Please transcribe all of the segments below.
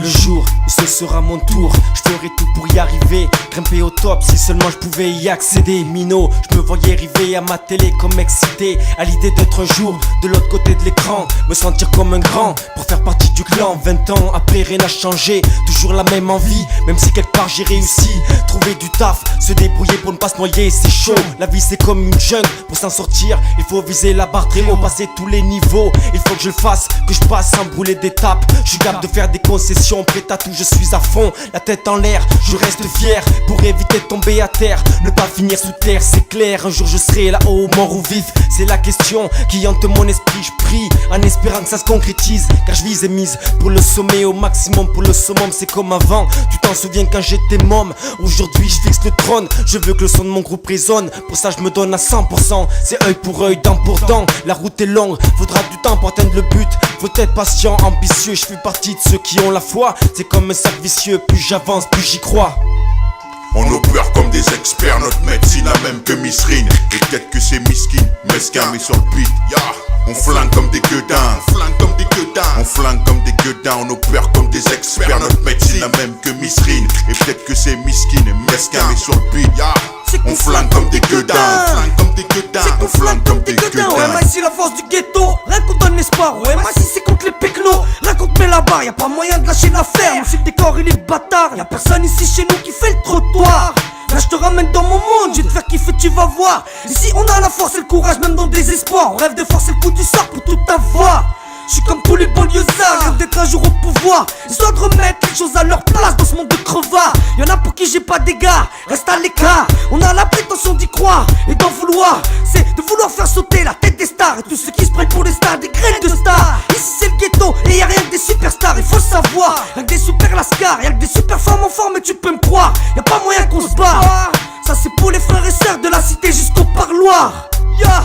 Le jour où ce sera mon tour, je ferai tout pour y arriver. Grimper au top si seulement je pouvais y accéder. Minot, je me voyais arriver à ma télé comme excité à l'idée d'être un jour de l'autre côté de l'écran, me sentir comme un grand pour faire partie du clan. 20 ans après rien n'a changé, toujours la même envie, même si quelque part j'ai réussi. Trouver du taf, se débrouiller pour ne pas se noyer, c'est chaud. La vie c'est comme une jungle, pour s'en sortir il faut viser la barre très haut, passer tous les niveaux. Il faut que je le fasse, que je passe sans brûler d'étapes. Je suis capable de faire des concessions, prêt à tout, je suis à fond, la tête en l'air, je reste fier pour éviter de tomber à terre, ne pas finir sous terre, c'est clair. Un jour je serai là-haut, mort ou vif, c'est la question qui hante mon esprit. Je prie en espérant que ça se concrétise, car je vise et mise pour le sommet au maximum. Pour le summum c'est comme avant, tu t'en souviens quand j'étais môme. Aujourd'hui je fixe le trône, je veux que le son de mon groupe résonne. Pour ça je me donne à 100%, c'est œil pour œil, dent pour dent. La route est longue, faudra du temps pour atteindre le but. Faut être patient, ambitieux, je fais partie de ceux qui ont la foi. C'est comme un cercle vicieux, plus j'avance, plus j'y crois. On opère comme des experts, notre médecine a même que Misrine. Et peut-être que c'est miskin, mesquin mais sur le beat, yeah. On flingue comme des gueudins, on flingue comme des gueudins, on opère comme des experts, notre médecine a même que Misrine. Et peut-être que c'est miskin, mesquin mais sur le beat, yeah. On flingue comme des gueudins, on flingue comme des gueudins. Ouais, mais si la force du ghetto, rien qu'on donne l'espoir. Ouais, mais si c'est contre les pécnos, rien contre met la barre. Y'a pas moyen de lâcher l'affaire, même si le décor il est bâtard. Y'a personne ici chez nous qui fait le trottoir. Là je te ramène dans mon monde, je vais te faire kiffer, tu vas voir. Ici on a la force et le courage, même dans le désespoir. On rêve de forcer le coup du sort pour tout avoir. Je suis comme tous les banlieusards, rêve d'être un jour au pouvoir, histoire de remettre les choses à leur place dans ce monde de crevards. Y'en a pour qui j'ai pas d'égard, reste à l'écart. On a la prétention d'y croire et d'en vouloir, c'est de vouloir faire sauter la tête des stars. Et tous ceux qui se prennent pour des stars, des graines de stars. Ici c'est le ghetto et y'a rien que des superstars, il faut le savoir. Y'a que des super lascars, y'a que des super femmes en forme et tu peux me croire. Y'a pas moyen qu'on se barre, ça c'est pour les frères et sœurs de la cité jusqu'au parloir, yeah.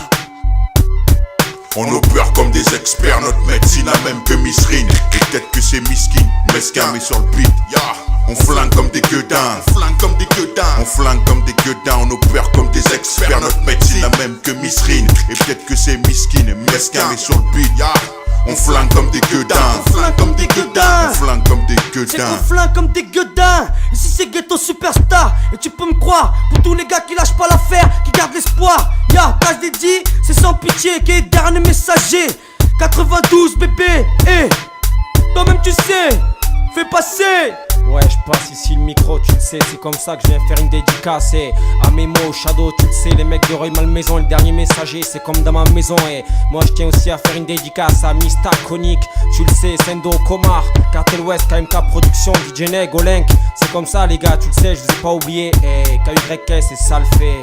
On opère comme des experts, notre médecine a même que Misrine. Et peut-être que c'est miskin, mesquin mais sur le beat, yeah. On flingue comme des gueudins, on flingue comme des gueudins, on opère comme des experts, notre médecine a même que Misrine. Et peut-être que c'est miskin, mesquin mais sur le beat, yeah. On flingue comme des gueudins, on flingue comme des gueudins. C'est qu'on flingue comme des gueudins. Ici c'est ghetto superstar. Et tu peux me croire, pour tous les gars qui lâchent pas l'affaire, qui gardent l'espoir. Ya, page dédiée, c'est sans pitié qui est dernier messager. 92 bébé, toi-même tu sais, fais passer. Ouais, je passe ici le micro, tu le sais, c'est comme ça que je viens faire une dédicace. Et à mes mots, Shadow, tu le sais, les mecs de Roy Malmaison, le dernier messager, c'est comme dans ma maison. Et moi je tiens aussi à faire une dédicace à Mista, Conic, tu le sais, Sendo, Komar, Cartel West, KMK Production, DJ Neg, Olink. C'est comme ça les gars, tu le sais, je vous ai pas oublié. Et KYK, c'est ça le fait.